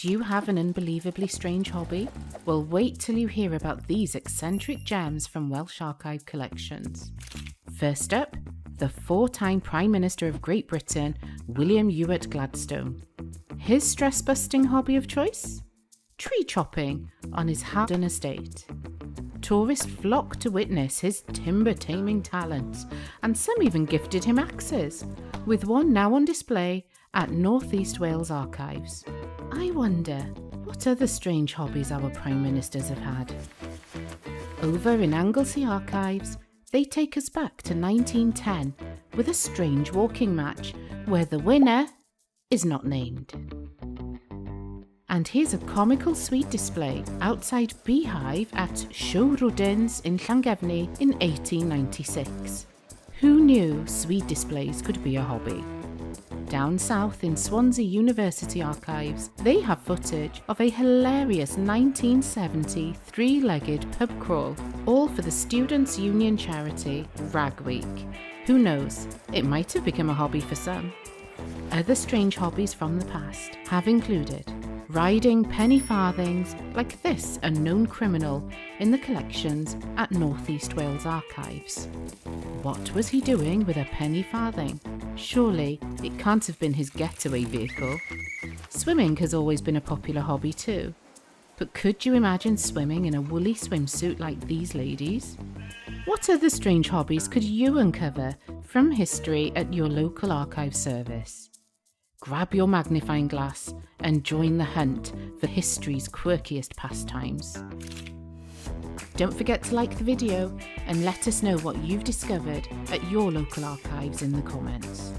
Do you have an unbelievably strange hobby? Well, wait till you hear about these eccentric gems from Welsh archive collections. First up, the 4-time Prime Minister of Great Britain, William Ewart Gladstone. His stress-busting hobby of choice? Tree chopping on his Howden estate. Tourists flocked to witness his timber-taming talents, and some even gifted him axes, with one now on display at North East Wales Archives. I wonder what other strange hobbies our Prime Ministers have had. Over in Anglesey Archives, they take us back to 1910 with a strange walking match where the winner is not named. And here's a comical sweet display outside Beehive at Showrodins in Llangefni in 1896. Who knew sweet displays could be a hobby? Down south in Swansea University Archives, they have footage of a hilarious 1970 three-legged pub crawl, all for the Students' Union charity Rag Week. Who knows, it might have become a hobby for some. Other strange hobbies from the past have included riding penny farthings like this unknown criminal in the collections at North East Wales Archives. What was he doing with a penny farthing? Surely it can't have been his getaway vehicle. Swimming has always been a popular hobby too. But could you imagine swimming in a woolly swimsuit like these ladies? What other strange hobbies could you uncover from history at your local archive service? Grab your magnifying glass and join the hunt for history's quirkiest pastimes. Don't forget to like the video and let us know what you've discovered at your local archives in the comments.